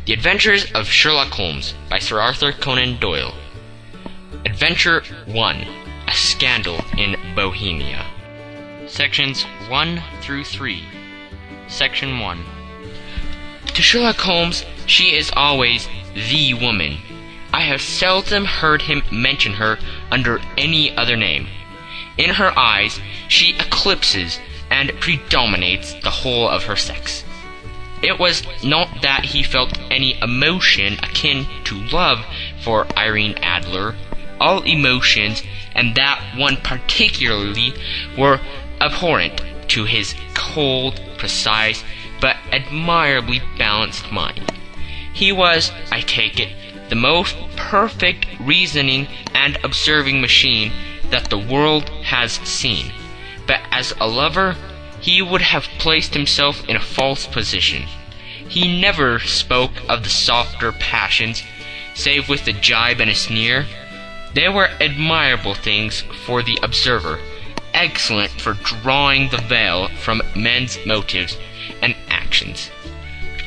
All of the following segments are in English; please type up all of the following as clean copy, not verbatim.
The Adventures of Sherlock Holmes by Sir Arthur Conan Doyle. Adventure 1. A Scandal in Bohemia. Sections 1 through 3. Section 1. To Sherlock Holmes, she is always the woman. I have seldom heard him mention her under any other name. In her eyes, she eclipses and predominates the whole of her sex. It was not that he felt any emotion akin to love for Irene Adler. All emotions, and that one particularly, were abhorrent to his cold, precise, but admirably balanced mind. He was, I take it, the most perfect reasoning and observing machine that the world has seen. But as a lover, he would have placed himself in a false position. He never spoke of the softer passions, save with a jibe and a sneer. They were admirable things for the observer, excellent for drawing the veil from men's motives and actions.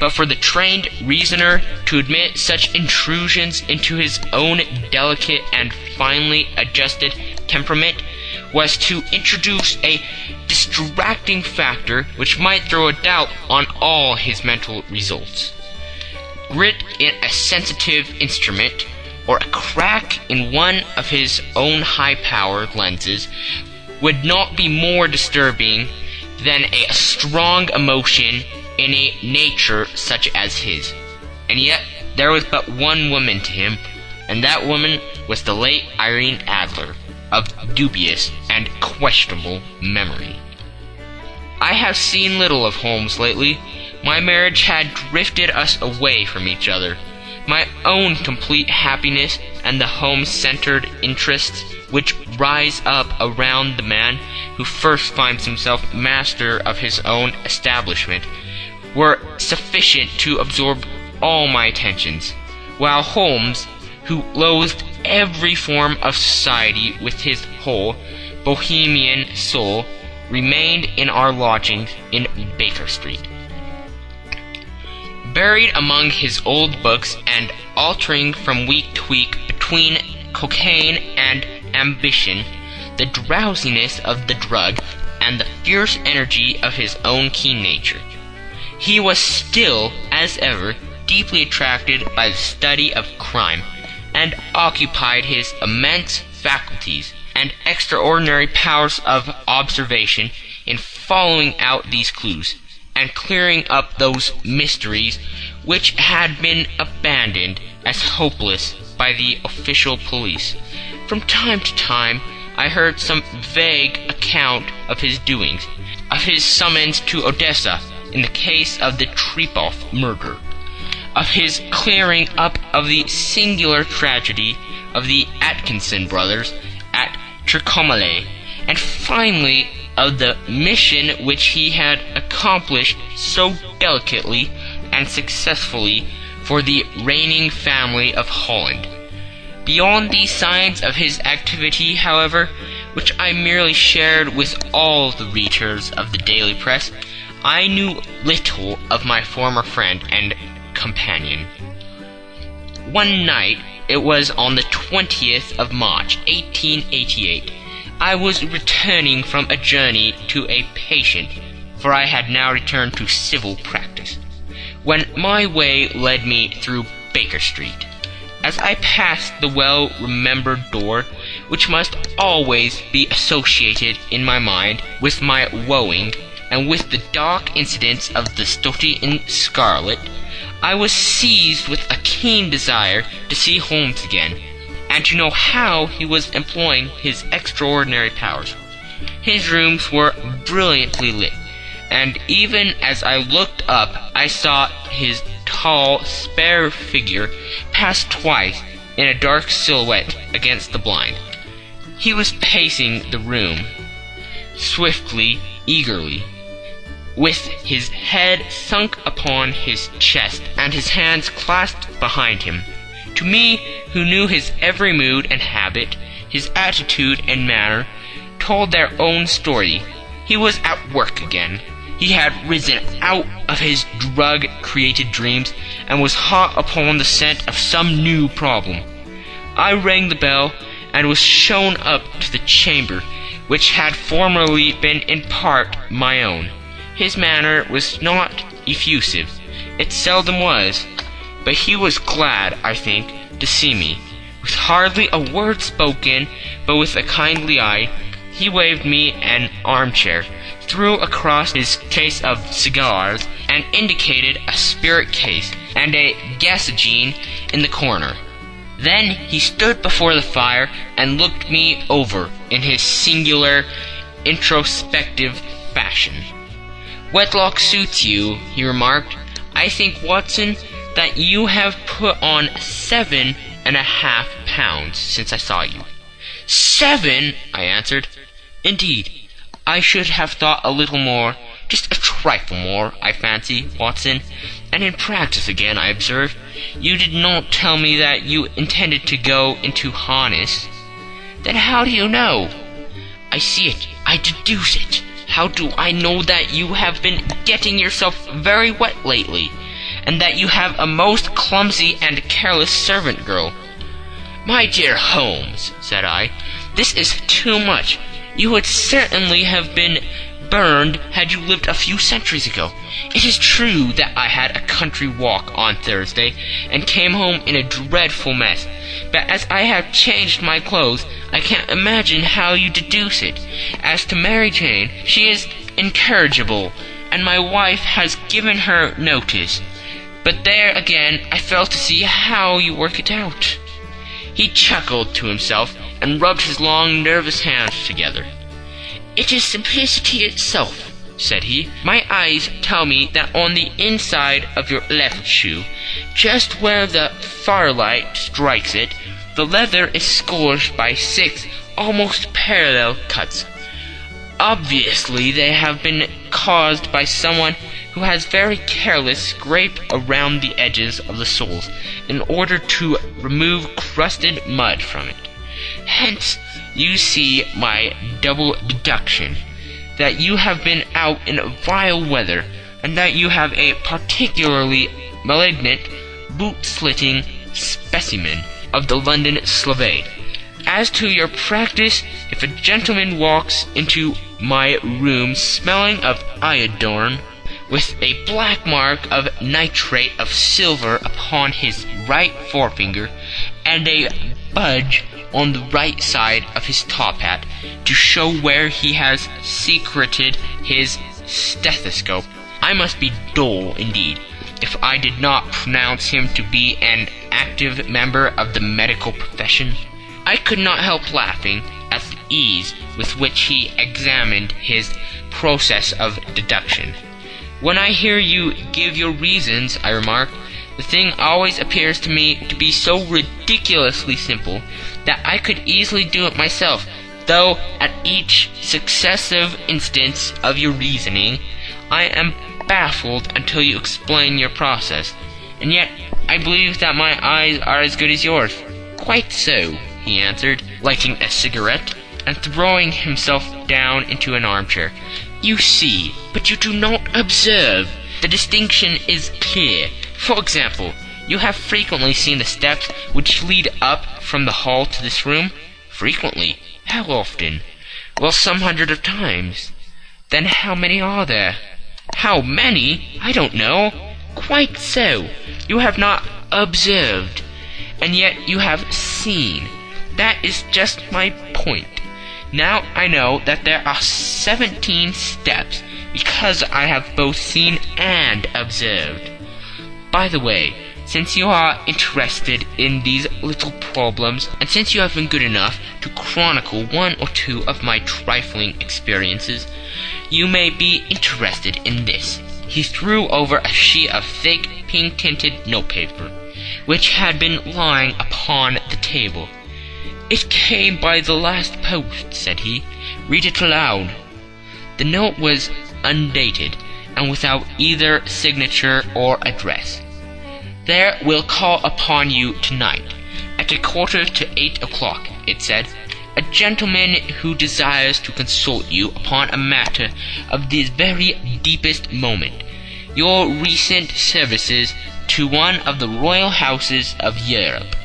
But for the trained reasoner to admit such intrusions into his own delicate and finely adjusted temperament was to introduce a distracting factor which might throw a doubt on all his mental results. Grit in a sensitive instrument, or a crack in one of his own high-powered lenses, would not be more disturbing than a strong emotion in a nature such as his. And yet there was but one woman to him, and that woman was the late Irene Adler, of dubious and questionable memory. I have seen little of Holmes lately. My marriage had drifted us away from each other. My own complete happiness and the home-centered interests which rise up around the man who first finds himself master of his own establishment were sufficient to absorb all my attentions, while Holmes, who loathed every form of society with his whole Bohemian soul, remained in our lodgings in Baker Street. Buried among his old books and altering from week to week between cocaine and ambition, the drowsiness of the drug, and the fierce energy of his own keen nature, he was still, as ever, deeply attracted by the study of crime, and occupied his immense faculties and extraordinary powers of observation in following out these clues, and clearing up those mysteries which had been abandoned as hopeless by the official police. From time to time I heard some vague account of his doings, of his summons to Odessa in the case of the Trepoff murder, of his clearing up of the singular tragedy of the Atkinson brothers at Trincomalee, and finally of the mission which he had accomplished so delicately and successfully for the reigning family of Holland. Beyond these signs of his activity, however, which I merely shared with all the readers of the daily press, I knew little of my former friend and companion. One night, it was on the 20th of March, 1888, I was returning from a journey to a patient, for I had now returned to civil practice, when my way led me through Baker Street. As I passed the well-remembered door, which must always be associated in my mind with my wooing, and with the dark incidents of the Study in Scarlet, I was seized with a keen desire to see Holmes again, and to know how he was employing his extraordinary powers. His rooms were brilliantly lit, and even as I looked up I saw his tall, spare figure pass twice in a dark silhouette against the blind. He was pacing the room, swiftly, eagerly, with his head sunk upon his chest and his hands clasped behind him. To me, who knew his every mood and habit, his attitude and manner, told their own story. He was at work again. He had risen out of his drug-created dreams and was hot upon the scent of some new problem. I rang the bell and was shown up to the chamber, which had formerly been in part my own. His manner was not effusive. It seldom was, but he was glad, I think, to see me. With hardly a word spoken, but with a kindly eye, he waved me an armchair, threw across his case of cigars, and indicated a spirit case and a gasogene in the corner. Then he stood before the fire and looked me over in his singular, introspective fashion. "Wedlock suits you," he remarked. "I think, Watson, that you have put on 7.5 pounds since I saw you." "7?" I answered. "Indeed, I should have thought a little more, just a trifle more, I fancy, Watson. And in practice again, I observe. You did not tell me that you intended to go into harness." "Then how do you know?" "I see it. I deduce it. How do I know that you have been getting yourself very wet lately, and that you have a most clumsy and careless servant girl?" "My dear Holmes," said I, "this is too much. You would certainly have been burned had you lived a few centuries ago. It is true that I had a country walk on Thursday, and came home in a dreadful mess, but as I have changed my clothes, I can't imagine how you deduce it. As to Mary Jane, she is incorrigible, and my wife has given her notice. But there again I fail to see how you work it out." He chuckled to himself and rubbed his long, nervous hands together. "It is simplicity itself," said he. "My eyes tell me that on the inside of your left shoe, just where the firelight strikes it, the leather is scourged by 6 almost parallel cuts. Obviously they have been caused by someone who has very carelessly scraped around the edges of the soles in order to remove crusted mud from it. Hence you see my double deduction, that you have been out in vile weather, and that you have a particularly malignant, boot-slitting specimen of the London Slavade. As to your practice, if a gentleman walks into my room smelling of iodine, with a black mark of nitrate of silver upon his right forefinger, and a budge on the right side of his top hat to show where he has secreted his stethoscope, I must be dull indeed if I did not pronounce him to be an active member of the medical profession." I could not help laughing at the ease with which he examined his process of deduction. "When I hear you give your reasons," I remarked, "the thing always appears to me to be so ridiculously simple that I could easily do it myself, though at each successive instance of your reasoning I am baffled until you explain your process. And yet I believe that my eyes are as good as yours." "Quite so," he answered, lighting a cigarette and throwing himself down into an armchair. "You see, but you do not observe. The distinction is clear. For example, you have frequently seen the steps which lead up from the hall to this room?" "Frequently." "How often?" "Well, some hundred of times." "Then how many are there?" "How many? I don't know." "Quite so. You have not observed, and yet you have seen. That is just my point. Now I know that there are 17 steps, because I have both seen and observed. By the way, since you are interested in these little problems, and since you have been good enough to chronicle 1 or 2 of my trifling experiences, you may be interested in this." He threw over a sheet of thick, pink-tinted notepaper, which had been lying upon the table. "It came by the last post," said he. "Read it aloud." The note was undated, and without either signature or address. "There will call upon you tonight, at 7:45, it said. a gentleman who desires to consult you upon a matter of the very deepest moment. Your recent services to one of the royal houses of Europe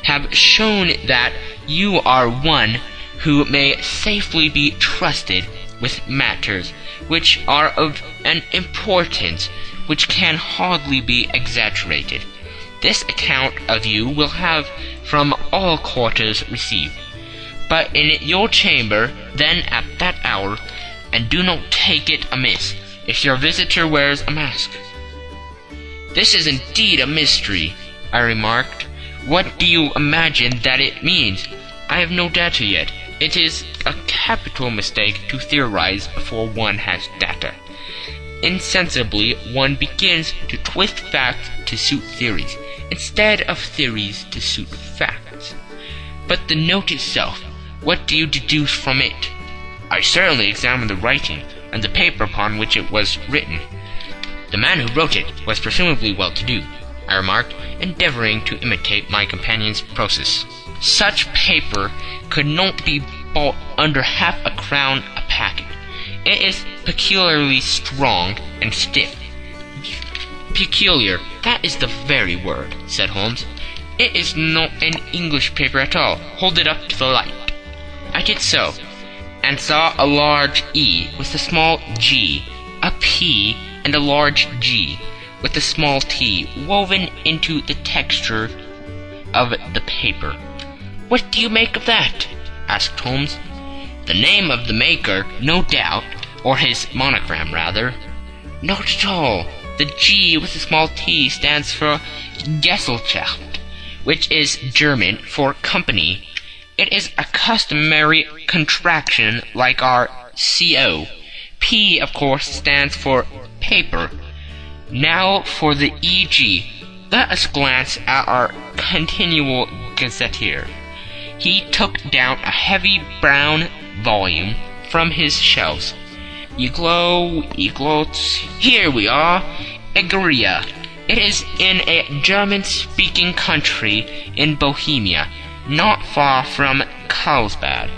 have shown that you are one who may safely be trusted with matters which are of an importance which can hardly be exaggerated. This account of you will have from all quarters received, but in your chamber then at that hour, and do not take it amiss if your visitor wears a mask." "This is indeed a mystery," I remarked. "What do you imagine that it means?" "I have no data yet. It is a capital mistake to theorize before one has data. Insensibly, one begins to twist facts to suit theories, instead of theories to suit facts. But the note itself, what do you deduce from it?" "I certainly examined the writing, and the paper upon which it was written." "The man who wrote it was presumably well-to-do," I remarked, endeavoring to imitate my companion's process. "Such paper could not be bought under half a crown a packet. It is peculiarly strong and stiff." "Peculiar, that is the very word," said Holmes. "It is not an English paper at all. Hold it up to the light." I did so, and saw a large E with a small g, a P, and a large G with a small t woven into the texture of the paper. "What do you make of that?" asked Holmes. "The name of the maker, no doubt, or his monogram, rather." "Not at all. The G with the small t stands for Gesellschaft, which is German for company. It is a customary contraction like our CO. P, of course, stands for paper. Now for the EG. Let us glance at our continual gazetteer." He took down a heavy brown volume from his shelves. Eglots. Here we are. Egeria. It is in a German-speaking country in Bohemia, not far from Carlsbad,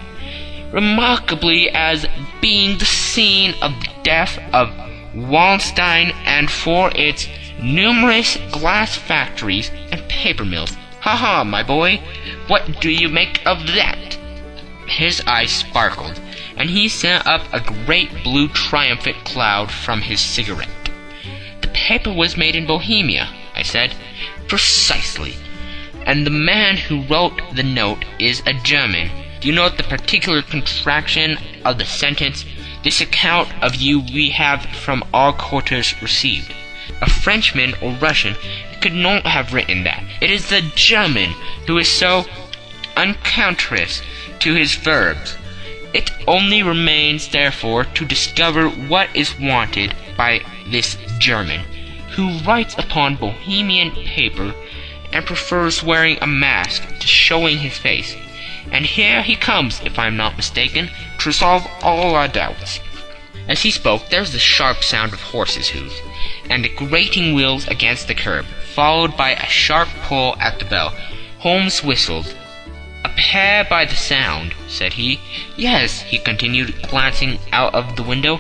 remarkably as being the scene of the death of Wallenstein and for its numerous glass factories and paper mills. Ha, my boy, what do you make of that?" His eyes sparkled, and he sent up a great blue triumphant cloud from his cigarette. "The paper was made in Bohemia," I said. "Precisely. And the man who wrote the note is a German. Do you note the particular contraction of the sentence? This account of you we have from all quarters received. A Frenchman or Russian could not have written that. It is the German who is so unconscious to his verbs. It only remains, therefore, to discover what is wanted by this German, who writes upon Bohemian paper and prefers wearing a mask to showing his face. And here he comes, if I am not mistaken, to resolve all our doubts." As he spoke, there was the sharp sound of horses' hoofs, and grating wheels against the curb, followed by a sharp pull at the bell. Holmes whistled. "A pair by the sound," said he. "Yes," he continued, glancing out of the window,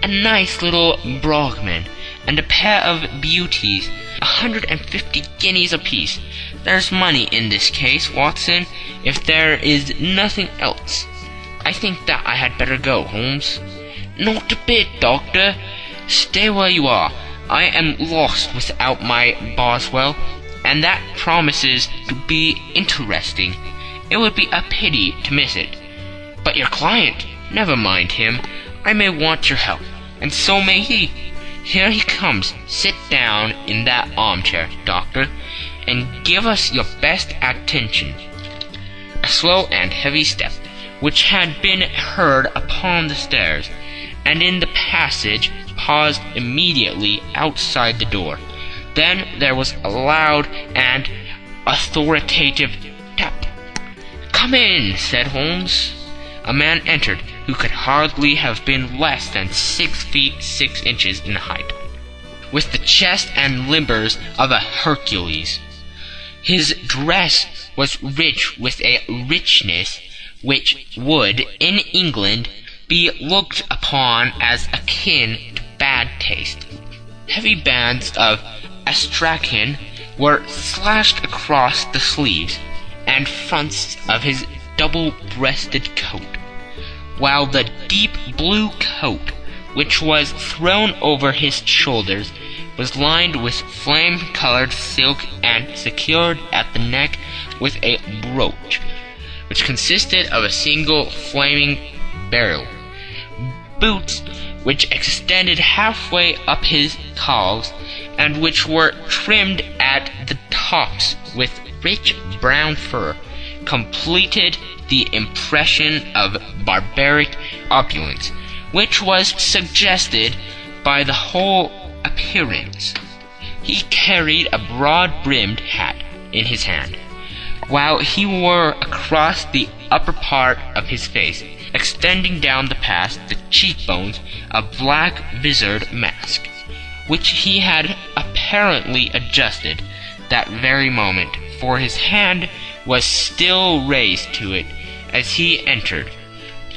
"a nice little Brogman, and a pair of beauties, 150 guineas apiece. There's money in this case, Watson, if there is nothing else. I think that I had better go, Holmes." "Not a bit, Doctor. Stay where you are. I am lost without my Boswell, and that promises to be interesting. It would be a pity to miss it. But your client, never mind him. I may want your help, and so may he. Here he comes. Sit down in that armchair, Doctor, and give us your best attention." A slow and heavy step, which had been heard upon the stairs and in the passage, paused immediately outside the door. Then there was a loud and authoritative tap. "Come in," said Holmes. A man entered who could hardly have been less than 6 feet 6 inches in height, with the chest and limbers of a Hercules. His dress was rich with a richness which would, in England, be looked upon as akin to bad taste. Heavy bands of astrakhan were slashed across the sleeves and fronts of his double-breasted coat, while the deep blue coat, which was thrown over his shoulders, was lined with flame-colored silk and secured at the neck with a brooch, which consisted of a single flaming beryl. Boots, which extended halfway up his calves, and which were trimmed at the tops with rich brown fur, completed the impression of barbaric opulence, which was suggested by the whole appearance. He carried a broad-brimmed hat in his hand, while he wore across the upper part of his face, extending down the past the cheekbones, a black-visored mask, which he had apparently adjusted that very moment, for his hand was still raised to it as he entered.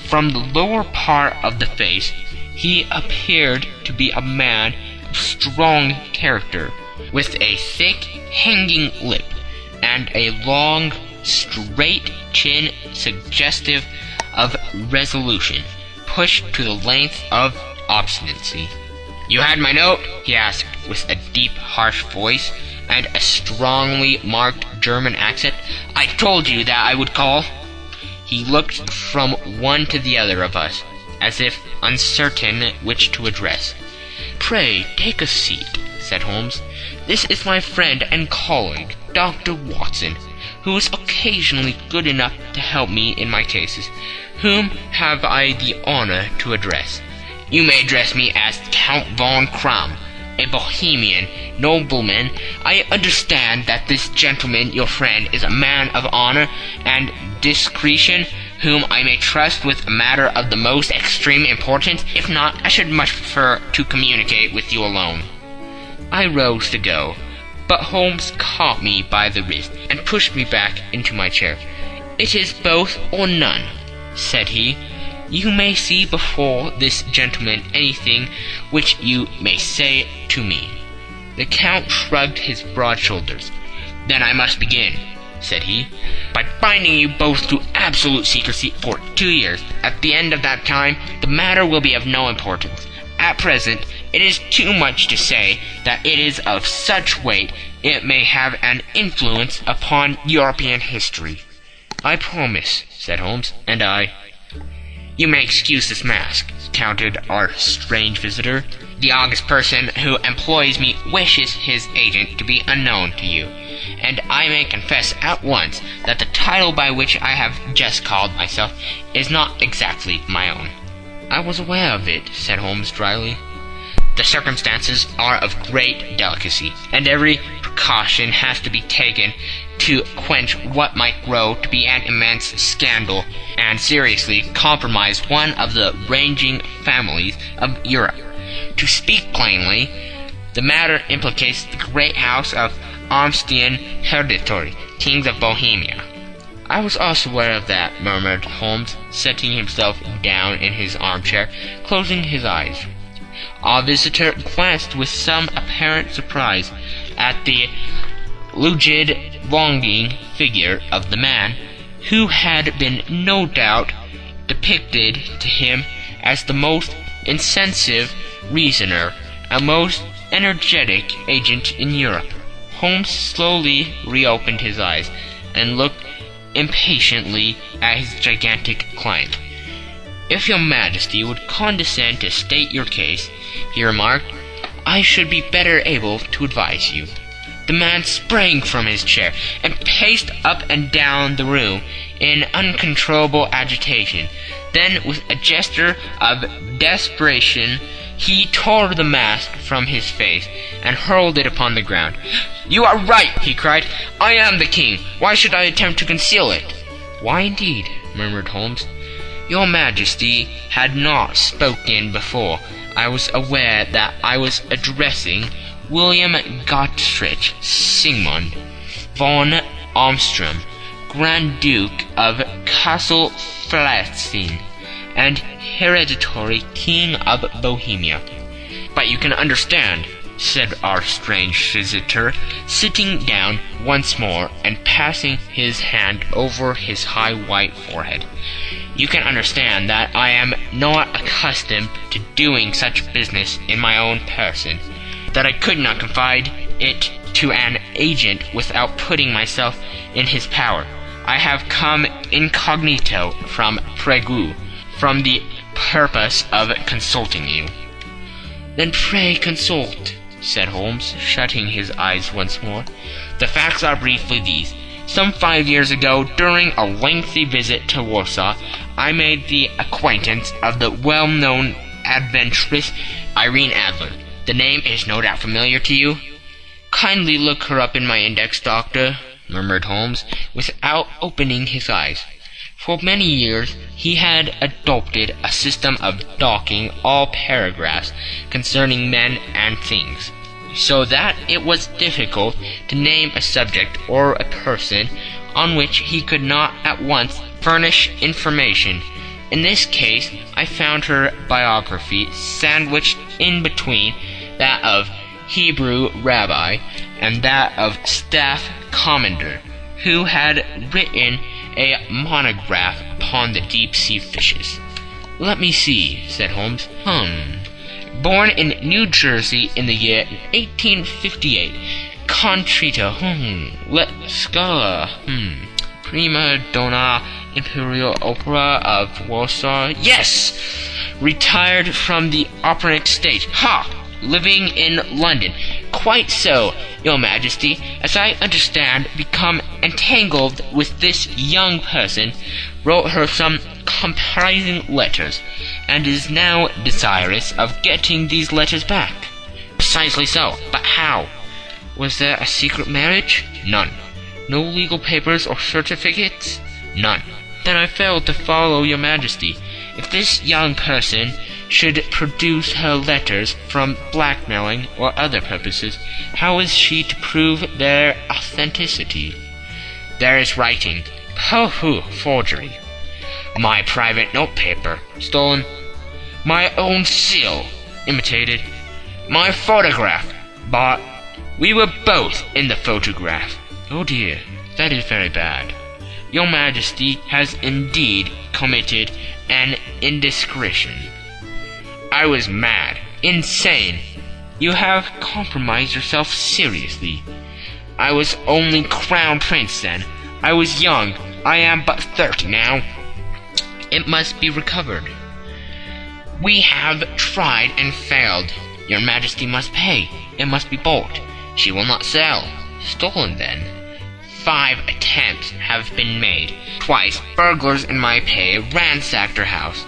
From the lower part of the face he appeared to be a man of strong character, with a thick, hanging lip, and a long, straight chin suggestive of resolution, pushed to the length of obstinacy. "You had my note?" he asked, with a deep, harsh voice and a strongly marked German accent. "I told you that I would call." He looked from one to the other of us, as if uncertain which to address. "Pray take a seat," said Holmes. "This is my friend and colleague, Dr. Watson, who is occasionally good enough to help me in my cases. Whom have I the honor to address?" "You may address me as Count von Kram, a Bohemian nobleman. I understand that this gentleman, your friend, is a man of honor and discretion, whom I may trust with a matter of the most extreme importance. If not, I should much prefer to communicate with you alone." I rose to go, but Holmes caught me by the wrist and pushed me back into my chair. "It is both or none," said he. "You may see before this gentleman anything which you may say to me." The Count shrugged his broad shoulders. "Then I must begin," said he, "by binding you both to absolute secrecy for 2 years. At the end of that time, the matter will be of no importance. At present, it is too much to say that it is of such weight it may have an influence upon European history." "I promise," said Holmes, "and I—" "You may excuse this mask," countered our strange visitor. "The august person who employs me wishes his agent to be unknown to you, and I may confess at once that the title by which I have just called myself is not exactly my own." "I was aware of it," said Holmes dryly. "The circumstances are of great delicacy, and every precaution has to be taken to quench what might grow to be an immense scandal and seriously compromise one of the reigning families of Europe. To speak plainly, the matter implicates the great house of Austrian hereditary kings of Bohemia." "I was also aware of that," murmured Holmes, setting himself down in his armchair, closing his eyes. Our visitor glanced with some apparent surprise at the lugid, longing figure of the man, who had been no doubt depicted to him as the most insensitive reasoner, a most energetic agent in Europe. Holmes slowly reopened his eyes and looked impatiently at his gigantic client. "If your Majesty would condescend to state your case," he remarked, "I should be better able to advise you." The man sprang from his chair and paced up and down the room in uncontrollable agitation. Then, with a gesture of desperation, he tore the mask from his face and hurled it upon the ground. "You are right!" he cried. "I am the king. Why should I attempt to conceal it?" "Why indeed?" murmured Holmes. "Your Majesty had not spoken before. I was aware that I was addressing William Gottrich Sigmund von Armstrong, Grand Duke of Castle Flatzin and hereditary King of Bohemia. But you can understand, said our strange visitor, sitting down once more and passing his hand over his high white forehead. You can understand that I am not accustomed to doing such business in my own person, that I could not confide it to an agent without putting myself in his power. I have come incognito from Prague, from the purpose of consulting you. Then pray consult, said Holmes, shutting his eyes once more. The facts are briefly these. Some 5 years ago, during a lengthy visit to Warsaw, I made the acquaintance of the well-known adventuress Irene Adler. The name is no doubt familiar to you. Kindly look her up in my index, Doctor, murmured Holmes, without opening his eyes. For many years he had adopted a system of docking all paragraphs concerning men and things, so that it was difficult to name a subject or a person on which he could not at once furnish information. In this case, I found her biography sandwiched in between that of Hebrew rabbi and that of staff commander, who had written a monograph upon the deep-sea fishes. Let me see, said Holmes. Born in New Jersey in the year 1858. Contrita, Let Scala, Prima Donna Imperial Opera of Warsaw. Yes! Retired from the operatic stage. Living in London. Quite so, Your Majesty. As I understand, become entangled with this young person, wrote her some comprising letters, and is now desirous of getting these letters back. Precisely so. But how? Was there a secret marriage? None. No legal papers or certificates? None. Then I failed to follow, Your Majesty. If this young person should produce her letters from blackmailing or other purposes, how is she to prove their authenticity? There is writing. Forgery. My private notepaper, stolen. My own seal, imitated. My photograph, bought. We were both in the photograph. Oh dear, that is very bad. Your Majesty has indeed committed an indiscretion. I was mad, insane. You have compromised yourself seriously. I was only Crown Prince then. I was young. I am but 30 now. It must be recovered. We have tried and failed. Your Majesty must pay. It must be bought. She will not sell. Stolen then. 5 attempts have been made. Twice, burglars in my pay ransacked her house.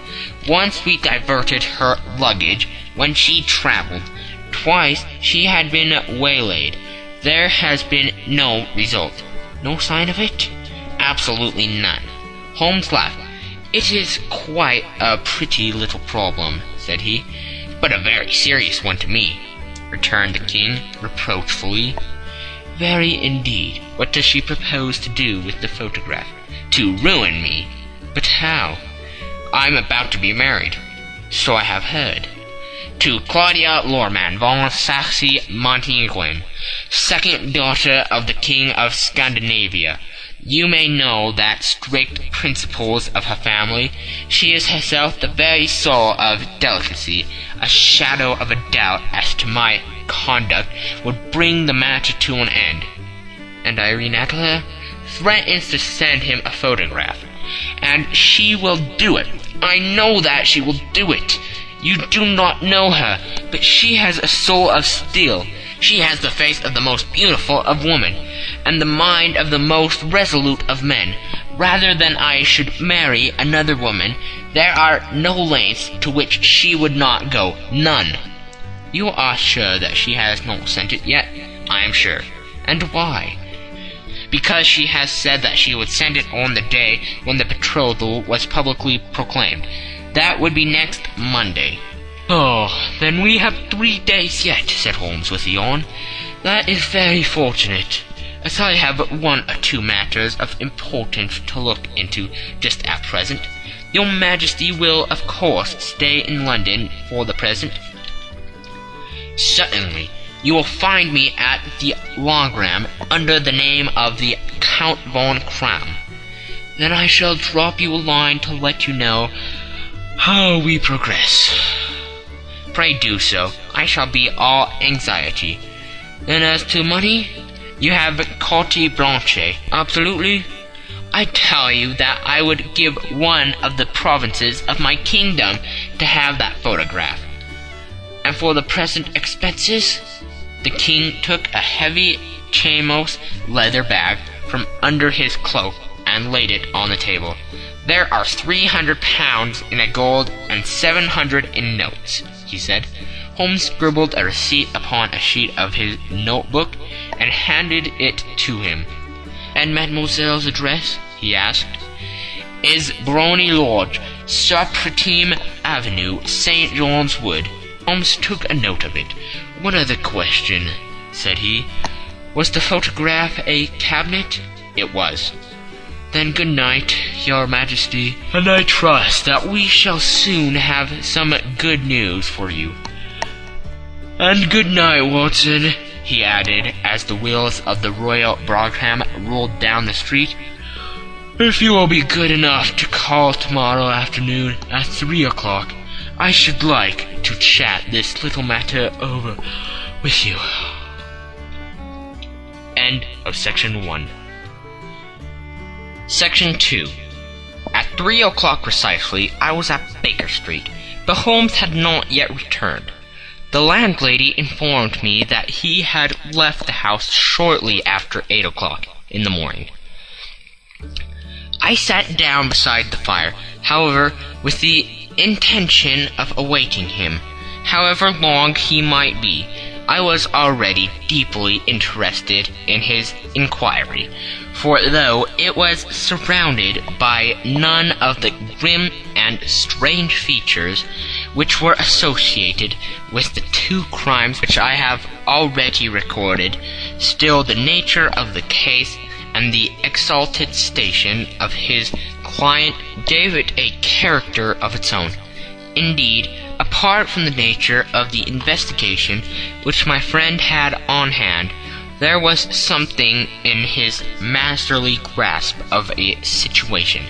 Once we diverted her luggage when she traveled. Twice she had been waylaid. There has been no result. No sign of it? Absolutely none. Holmes laughed. It is quite a pretty little problem, said he. But a very serious one to me, returned the king reproachfully. Very indeed. What does she propose to do with the photograph? To ruin me. But how? I'm about to be married. So I have heard. To Claudia Lorman von Saxe-Montenegrin, second daughter of the King of Scandinavia. You may know that strict principles of her family. She is herself the very soul of delicacy. A shadow of a doubt as to my conduct would bring the matter to an end. And Irene Adler threatens to send him a photograph. And she will do it. I know that she will do it. You do not know her, but she has a soul of steel. She has the face of the most beautiful of women, and the mind of the most resolute of men. Rather than I should marry another woman, there are no lengths to which she would not go. None. You are sure that she has not sent it yet? I am sure. And why? Because she has said that she would send it on the day when the betrothal was publicly proclaimed. That would be next Monday. Oh, then we have 3 days yet, said Holmes with a yawn. That is very fortunate. as I have one or two matters of importance to look into just at present. Your Majesty will, of course, stay in London for the present?" "Certainly. You will find me at the Logram under the name of the Count von Kram." "Then I shall drop you a line to let you know how we progress." "Pray do so. I shall be all anxiety." "And as to money, you have carte blanche?" "Absolutely." "I tell you that I would give one of the provinces of my kingdom to have that photograph." "And for the present expenses?" The king took a heavy chamois leather bag from under his cloak and laid it on the table. "There are 300 pounds in gold and 700 in notes," he said. Holmes scribbled a receipt upon a sheet of his notebook and handed it to him. "And mademoiselle's address?" he asked. "Is Brony Lodge, Serpentine Avenue, St. John's Wood." Holmes took a note of it. "One other question," said he. "Was the photograph a cabinet?" "It was." "Then good night, your Majesty, and I trust that we shall soon have some good news for you." "And good night, Watson," he added, as the wheels of the Royal Brougham rolled down the street. "If you will be good enough to call tomorrow afternoon at 3 o'clock, I should like to chat this little matter over with you." End of Section 1. Section 2. At 3 o'clock precisely, I was at Baker Street, but Holmes had not yet returned. The landlady informed me that he had left the house shortly after 8 o'clock in the morning. I sat down beside the fire, however, with the intention of awaiting him. However long he might be, I was already deeply interested in his inquiry, for though it was surrounded by none of the grim and strange features which were associated with the two crimes which I have already recorded, still the nature of the case and the exalted station of his client gave it a character of its own. Indeed, apart from the nature of the investigation which my friend had on hand, there was something in his masterly grasp of a situation,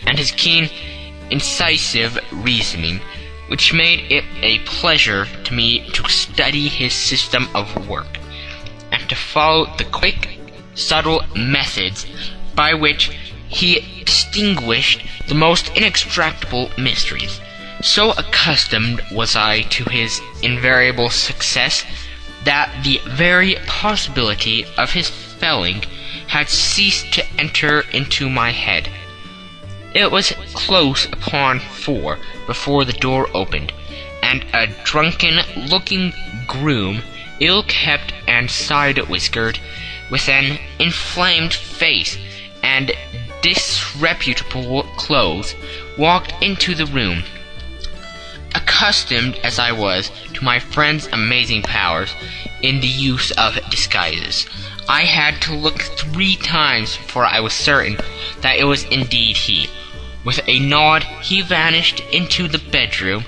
and his keen, incisive reasoning, which made it a pleasure to me to study his system of work, and to follow the quick, subtle methods by which he distinguished the most inextractable mysteries. So accustomed was I to his invariable success that the very possibility of his failing had ceased to enter into my head. It was close upon 4 before the door opened, and a drunken-looking groom, ill-kept and side-whiskered, with an inflamed face and disreputable clothes, walked into the room. Accustomed as I was to my friend's amazing powers in the use of disguises, I had to look 3 times before I was certain that it was indeed he. With a nod he vanished into the bedroom,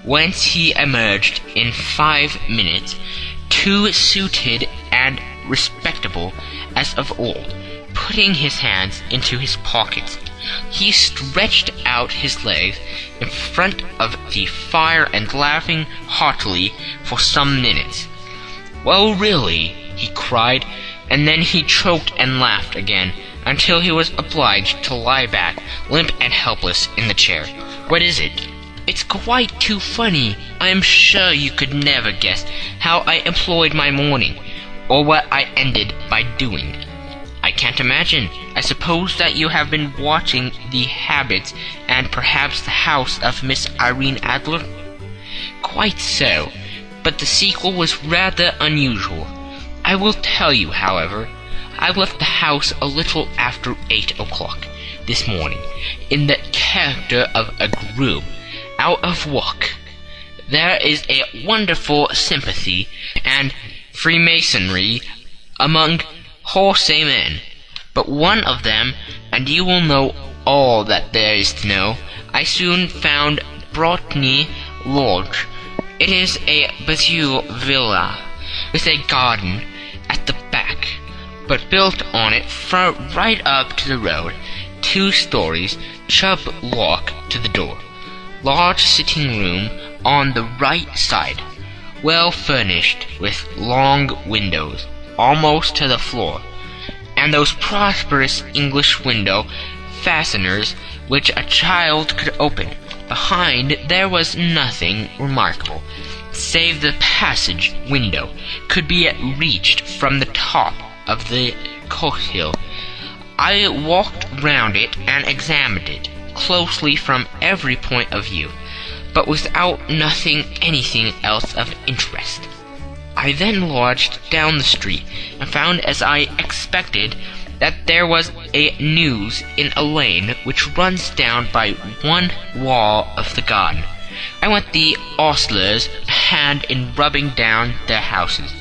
whence he emerged in 5 minutes, too suited and respectable as of old. Putting his hands into his pockets, he stretched out his legs in front of the fire and laughing heartily for some minutes. "Well, really," he cried, and then he choked and laughed again, until he was obliged to lie back, limp and helpless, in the chair. "What is it?" "It's quite too funny. I am sure you could never guess how I employed my morning, or what I ended by doing." "I can't imagine. I suppose that you have been watching the habits and perhaps the house of Miss Irene Adler?" "Quite so, but the sequel was rather unusual. I will tell you, however. I left the house a little after 8 o'clock this morning, in the character of a groom, out of work. There is a wonderful sympathy and freemasonry among Horsemen, but one of them, and you will know all that there is to know. I soon found Brotny Lodge. It is a bijou villa, with a garden at the back, but built on it right up to the road, 2 stories, shrub walk to the door, large sitting room on the right side, well furnished with long windows, almost to the floor, and those prosperous English window fasteners which a child could open. Behind there was nothing remarkable, save the passage window could be reached from the top of the courtyard. I walked round it and examined it closely from every point of view, but without nothing anything else of interest. I then lodged down the street, and found, as I expected, that there was a news in a lane which runs down by one wall of the garden. I went the ostlers a hand in rubbing down their houses,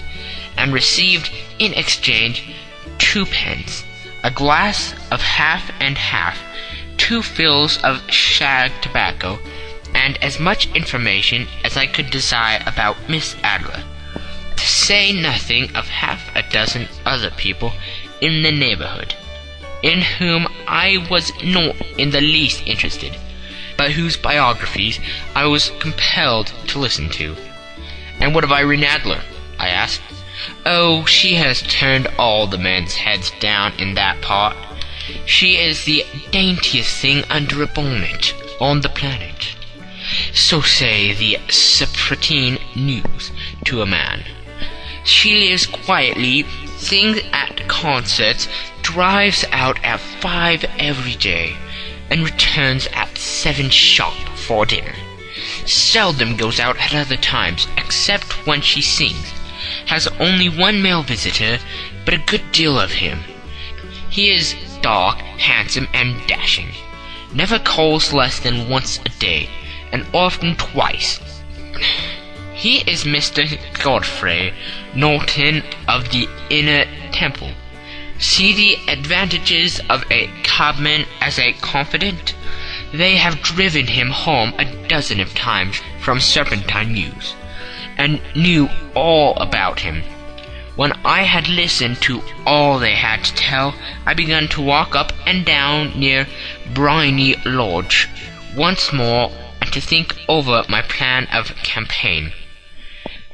and received in exchange 2 pence, a glass of half and half, 2 fills of shag tobacco, and as much information as I could desire about Miss Adler, to say nothing of half a dozen other people in the neighborhood, in whom I was not in the least interested, but whose biographies I was compelled to listen to. "And what of Irene Adler?" I asked. "Oh, she has turned all the men's heads down in that part. She is the daintiest thing under a bonnet on the planet. So say the Serpentine News to a man. She lives quietly, sings at concerts, drives out at 5 every day, and returns at 7 sharp for dinner. Seldom goes out at other times, except when she sings. Has only 1 male visitor, but a good deal of him. He is dark, handsome, and dashing. Never calls less than once a day, and often twice. He is Mr. Godfrey Norton of the Inner Temple. See the advantages of a cabman as a confidant. They have driven him home a dozen of times from Serpentine News, and knew all about him. When I had listened to all they had to tell, I began to walk up and down near Briny Lodge once more, and to think over my plan of campaign.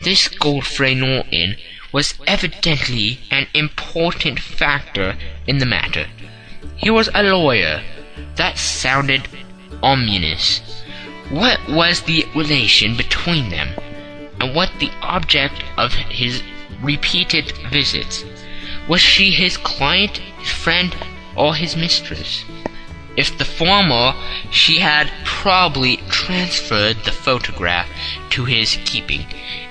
This Godfrey Norton was evidently an important factor in the matter. He was a lawyer. That sounded ominous. What was the relation between them, and what the object of his repeated visits? Was she his client, his friend, or his mistress? If the former, she had probably transferred the photograph to his keeping.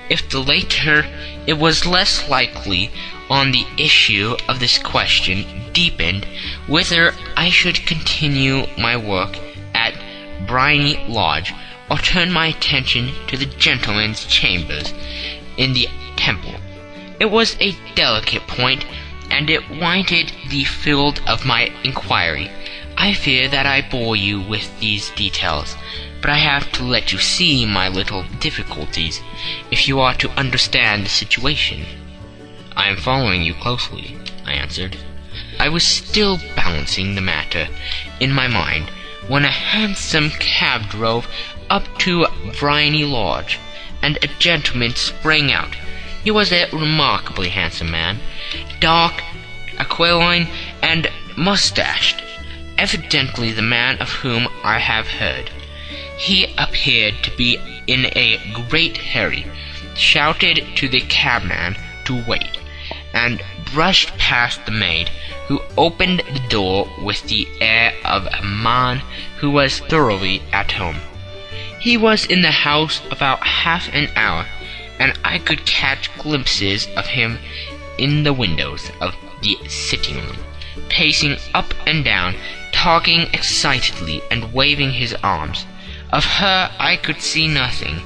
If the latter, it was less likely on the issue of this question deepened whether I should continue my work at Briny Lodge, or turn my attention to the gentlemen's chambers in the Temple. It was a delicate point, and it wanted the field of my inquiry. I fear that I bore you with these details, but I have to let you see my little difficulties if you are to understand the situation. "I am following you closely," I answered. I was still balancing the matter in my mind when a hansom cab drove up to Briny Lodge, and a gentleman sprang out. He was a remarkably handsome man, dark, aquiline, and mustached, evidently the man of whom I have heard. He appeared to be in a great hurry, shouted to the cabman to wait, and brushed past the maid, who opened the door with the air of a man who was thoroughly at home. He was in the house about half an hour, and I could catch glimpses of him in the windows of the sitting room, pacing up and down, talking excitedly and waving his arms. Of her I could see nothing.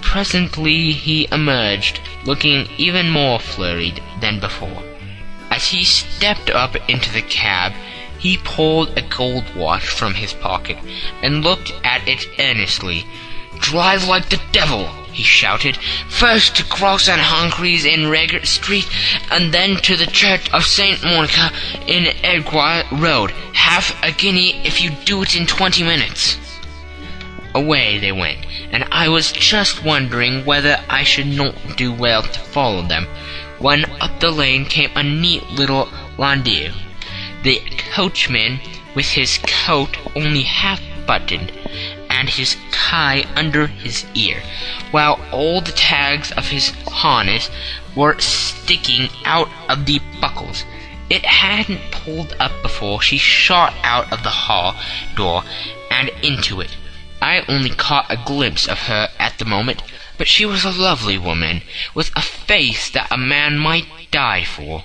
Presently he emerged, looking even more flurried than before. As he stepped up into the cab, he pulled a gold watch from his pocket and looked at it earnestly. "Drive like the devil," he shouted. "First to Cross and Humphrey's in Regent Street, and then to the Church of St. Monica in Edgware Road. Half a guinea if you do it in 20 minutes. Away they went, and I was just wondering whether I should not do well to follow them, when up the lane came a neat little landau. The coachman, with his coat only half buttoned, and his tie under his ear, while all the tags of his harness were sticking out of the buckles. It hadn't pulled up before she shot out of the hall door and into it. I only caught a glimpse of her at the moment, but she was a lovely woman, with a face that a man might die for.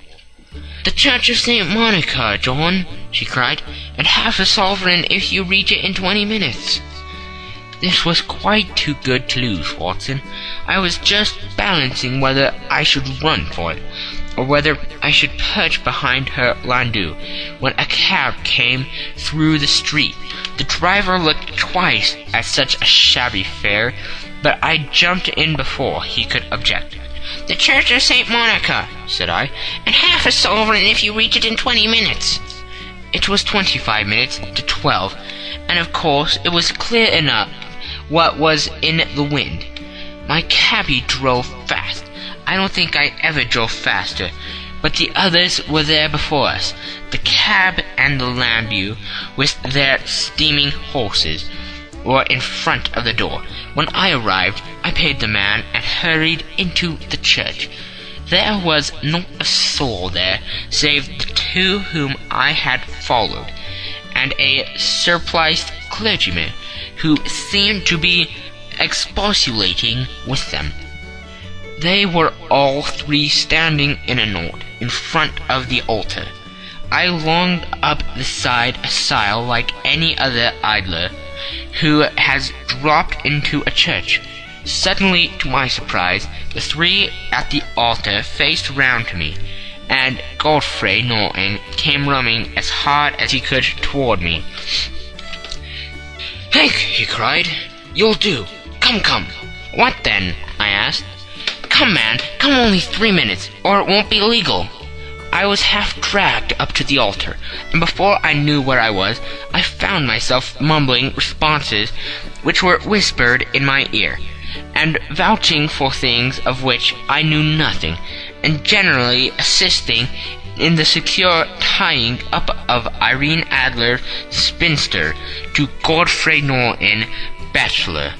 "The Church of St. Monica, John," she cried, "and half a sovereign if you reach it in 20 minutes. This was quite too good to lose, Watson. I was just balancing whether I should run for it, or whether I should perch behind her landau, when a cab came through the street. The driver looked twice at such a shabby fare, but I jumped in before he could object. "The Church of St. Monica," said I, "and half a sovereign if you reach it in 20 minutes. It was 25 minutes to 12, and of course it was clear enough what was in the wind. My cabby drove fast. I don't think I ever drove faster, but the others were there before us, the cab and the landau, with their steaming horses, were in front of the door. When I arrived, I paid the man and hurried into the church. There was not a soul there save the two whom I had followed, and a surpliced clergyman who seemed to be expostulating with them. They were all three standing in a knot in front of the altar. I longed up the side aisle like any other idler who has dropped into a church. Suddenly, to my surprise, the three at the altar faced round to me, and Godfrey Norton came running as hard as he could toward me. "Hank," he cried, "you'll do. Come. "What then?" I asked. "Come, man, come only 3 minutes, or it won't be legal." I was half dragged up to the altar, and before I knew where I was, I found myself mumbling responses which were whispered in my ear, and vouching for things of which I knew nothing, and generally assisting in the secure tying up of Irene Adler, spinster, to Godfrey Norton, bachelor.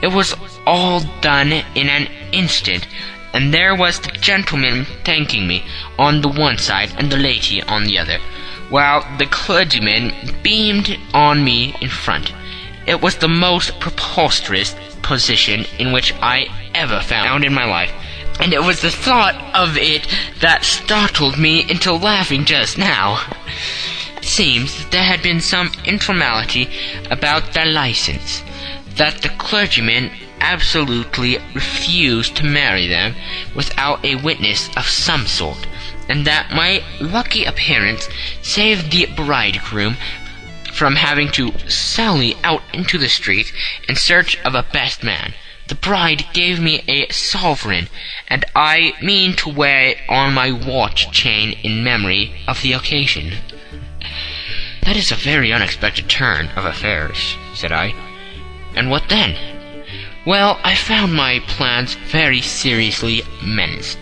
It was all done in an instant, and there was the gentleman thanking me on the one side and the lady on the other, while the clergyman beamed on me in front. It was the most preposterous position in which I ever found in my life, and it was the thought of it that startled me into laughing just now. It seems that there had been some informality about the license, that the clergyman absolutely refused to marry them without a witness of some sort, and that my lucky appearance saved the bridegroom from having to sally out into the street in search of a best man. The bride gave me a sovereign, and I mean to wear it on my watch chain in memory of the occasion. "That is a very unexpected turn of affairs," said I. "And what then?" "Well, I found my plans very seriously menaced.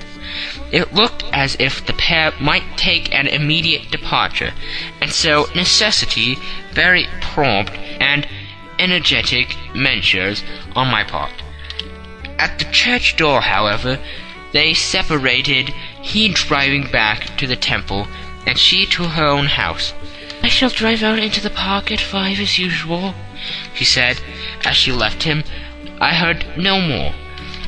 It looked as if the pair might take an immediate departure, and so necessity very prompt and energetic measures on my part. At the church door, however, they separated, he driving back to the temple, and she to her own house. "I shall drive out into the park at 5 as usual," she said, as she left him. I heard no more.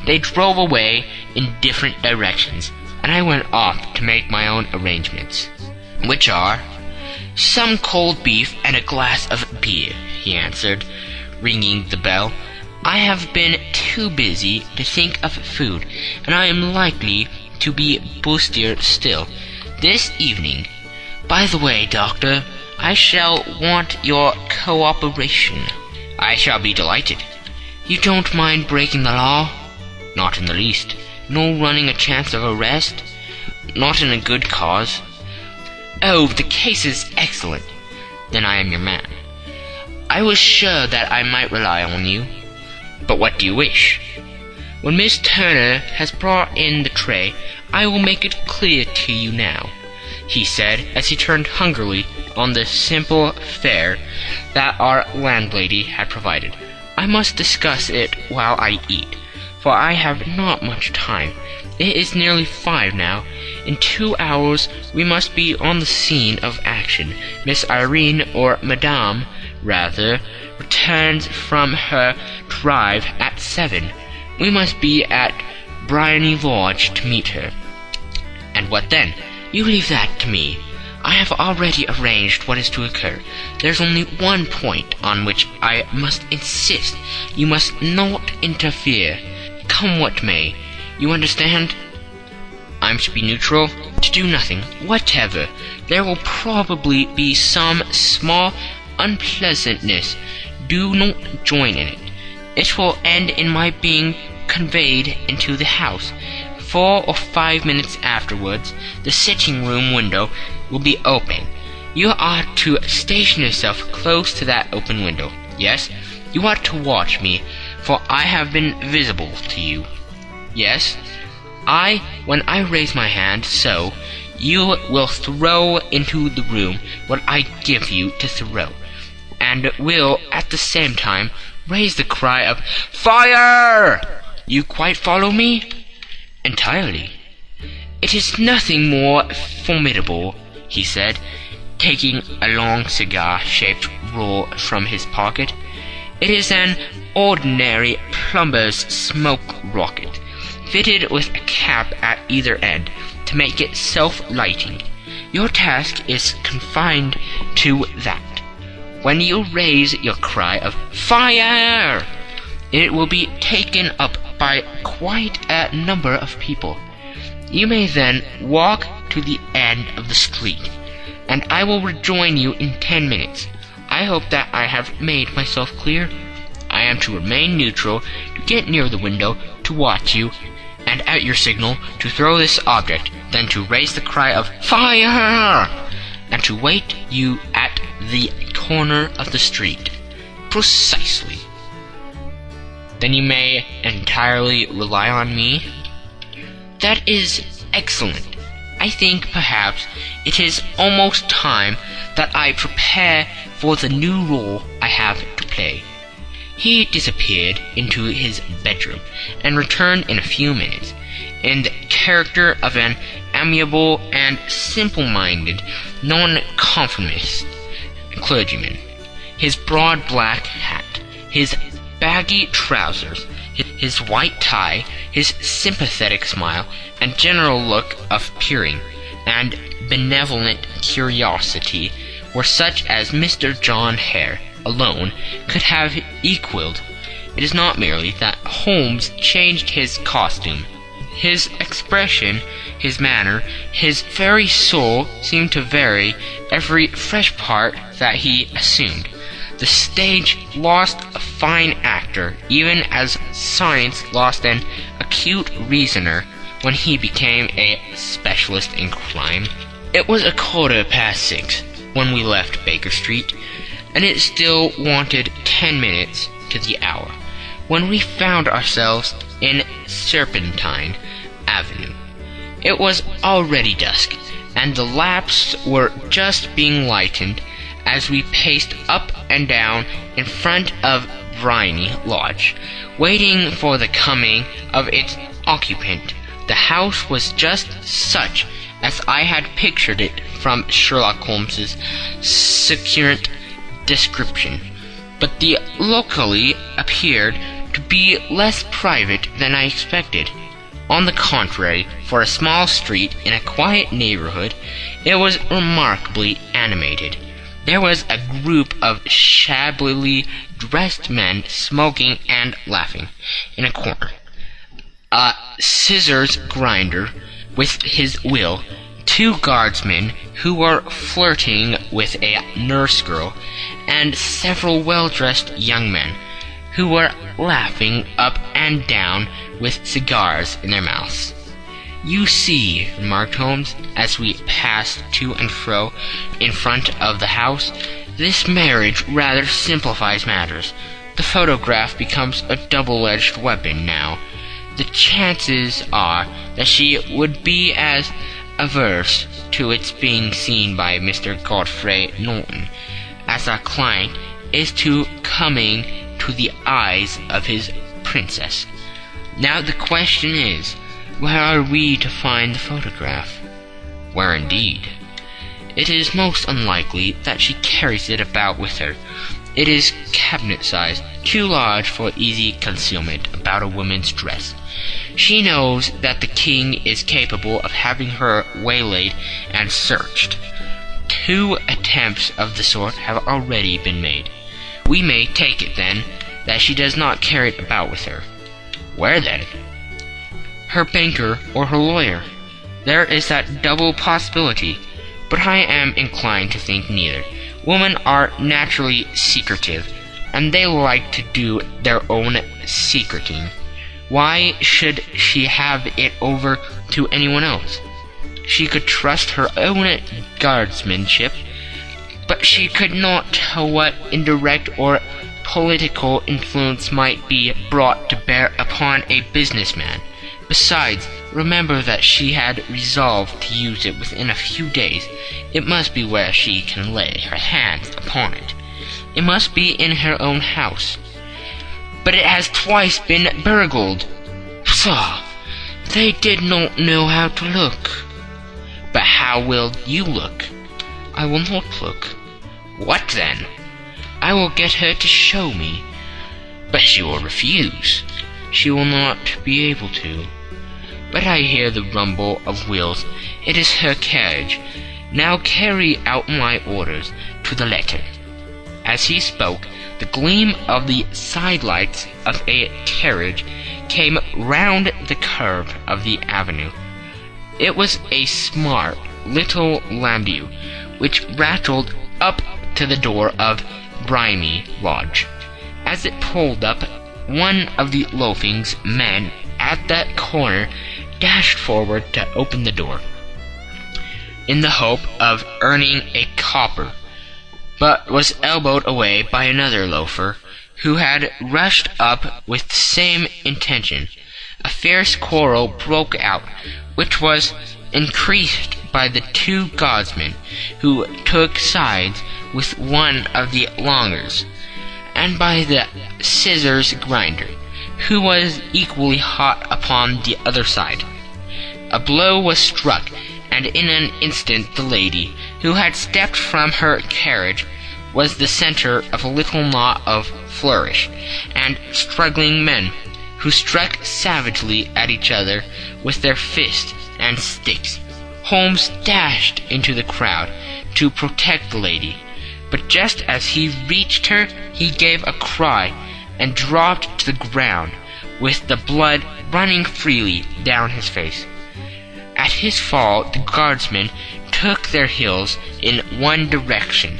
They drove away in different directions, and I went off to make my own arrangements, which are some cold beef and a glass of beer, he answered, ringing the bell. "I have been too busy to think of food, and I am likely to be bustier still. this evening. By the way, Doctor, I shall want your cooperation." "I shall be delighted." "You don't mind breaking the law?" "Not in the least." "Nor running a chance of arrest?" "Not in a good cause." "Oh, the case is excellent." "Then I am your man." "I was sure that I might rely on you." "But what do you wish?" "When Miss Turner has brought in the tray, I will make it clear to you now," he said, as he turned hungrily on the simple fare that our landlady had provided. "I must discuss it while I eat, for I have not much time. It is nearly 5 now. In 2 hours we must be on the scene of action. Miss Irene, or Madame, rather, returns from her drive at 7. We must be at Briony Lodge to meet her." "And what then?" "You leave that to me. I have already arranged what is to occur. There's only one point on which I must insist. You must not interfere, come what may. You understand?" "I'm to be neutral?" "To do nothing whatever. There will probably be some small unpleasantness. Do not join in it. It will end in my being conveyed into the house. 4 or 5 minutes afterwards, the sitting-room window will be open. You are to station yourself close to that open window. Yes, you are to watch me, for I have been visible to you. Yes, when I raise my hand, so, you will throw into the room what I give you to throw, and will, at the same time, raise the cry of 'Fire!' You quite follow me?" "Entirely." "It is nothing more formidable," he said, taking a long cigar-shaped roll from his pocket. "It is an ordinary plumber's smoke rocket, fitted with a cap at either end to make it self-lighting. Your task is confined to that. When you raise your cry of 'Fire!' it will be taken up by quite a number of people. You may then walk to the end of the street, and I will rejoin you in 10 minutes. I hope that I have made myself clear. I am to remain neutral, to get near the window, to watch you, and at your signal to throw this object, then to raise the cry of 'Fire!' and to wait you at the corner of the street." "Precisely." "Then you may entirely rely on me?" "That is excellent. I think, perhaps, it is almost time that I prepare for the new role I have to play." He disappeared into his bedroom, and returned in a few minutes, in the character of an amiable and simple-minded nonconformist clergyman. His broad black hat, his baggy trousers, his white tie, his sympathetic smile, and general look of peering and benevolent curiosity were such as Mr. John Hare alone could have equalled. It is not merely that Holmes changed his costume. His expression, his manner, his very soul seemed to vary every fresh part that he assumed. The stage lost a fine actor, even as science lost an acute reasoner when he became a specialist in crime. It was 6:15 when we left Baker Street, and it still wanted 10 minutes to the hour, when we found ourselves in Serpentine Avenue. It was already dusk, and the lamps were just being lighted as we paced up and down in front of Briony Lodge, waiting for the coming of its occupant. The house was just such as I had pictured it from Sherlock Holmes's succinct description, but the locale appeared to be less private than I expected. On the contrary, for a small street in a quiet neighborhood, it was remarkably animated. There was a group of shabbily dressed men smoking and laughing in a corner. A scissors grinder, with his will, two guardsmen who were flirting with a nurse girl, and several well-dressed young men who were laughing up and down with cigars in their mouths. "You see," remarked Holmes, as we passed to and fro in front of the house, "this marriage rather simplifies matters. The photograph becomes a double-edged weapon now. The chances are that she would be as averse to its being seen by Mr. Godfrey Norton as our client is to coming to the eyes of his princess. Now the question is, where are we to find the photograph?" "Where indeed? It is most unlikely that she carries it about with her. It is cabinet-sized, too large for easy concealment about a woman's dress. She knows that the king is capable of having her waylaid and searched. 2 attempts of the sort have already been made. We may take it, then, that she does not carry it about with her." "Where, then?" "Her banker or her lawyer. There is that double possibility, but I am inclined to think neither. Women are naturally secretive, and they like to do their own secreting. Why should she have it over to anyone else? She could trust her own guardsmanship, but she could not tell what indirect or political influence might be brought to bear upon a businessman. Besides, remember that she had resolved to use it within a few days. It must be where she can lay her hands upon it. It must be in her own house." "But it has twice been burgled." "Pshaw! They did not know how to look." "But how will you look?" "I will not look." "What then?" "I will get her to show me." "But she will refuse." "She will not be able to. But I hear the rumble of wheels. It is her carriage. Now carry out my orders to the letter." As he spoke, the gleam of the sidelights of a carriage came round the curve of the avenue. It was a smart little landau, which rattled up to the door of Brimy Lodge. As it pulled up, one of the loafing's men at that corner dashed forward to open the door, in the hope of earning a copper, but was elbowed away by another loafer, who had rushed up with the same intention. A fierce quarrel broke out, which was increased by the 2 guardsmen, who took sides with one of the longers, and by the scissors grinder, who was equally hot upon the other side. A blow was struck, and in an instant the lady, who had stepped from her carriage, was the center of a little knot of flourish and struggling men, who struck savagely at each other with their fists and sticks. Holmes dashed into the crowd to protect the lady, but just as he reached her, he gave a cry and dropped to the ground, with the blood running freely down his face. At his fall, the guardsmen took their heels in one direction,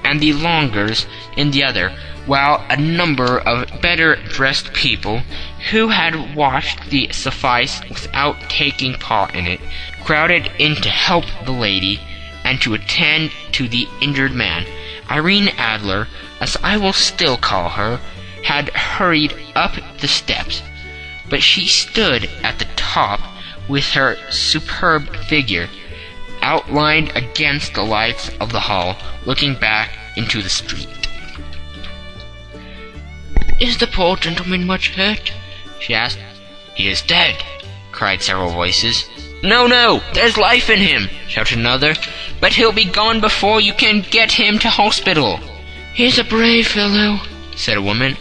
and the longers in the other, while a number of better-dressed people, who had watched the suffice without taking part in it, crowded in to help the lady and to attend to the injured man. Irene Adler, as I will still call her, had hurried up the steps, but she stood at the top with her superb figure outlined against the lights of the hall, looking back into the street. "Is the poor gentleman much hurt?" she asked. "He is dead," cried several voices. "No, no, there's life in him," shouted another, "but he'll be gone before you can get him to hospital." "He's a brave fellow," said a woman.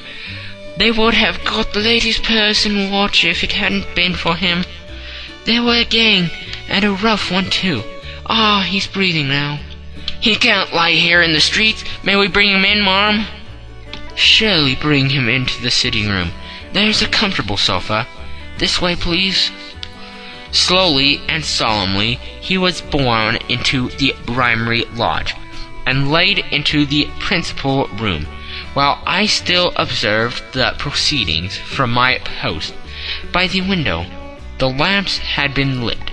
"They would have got the lady's purse and watch if it hadn't been for him. They were a gang, and a rough one too. Ah, he's breathing now." "He can't lie here in the streets. May we bring him in, Marm?" "Surely bring him into the sitting room. There's a comfortable sofa. This way, please." Slowly and solemnly he was borne into the Briarery Lodge, and laid into the principal room, while I still observed the proceedings from my post by the window. The lamps had been lit,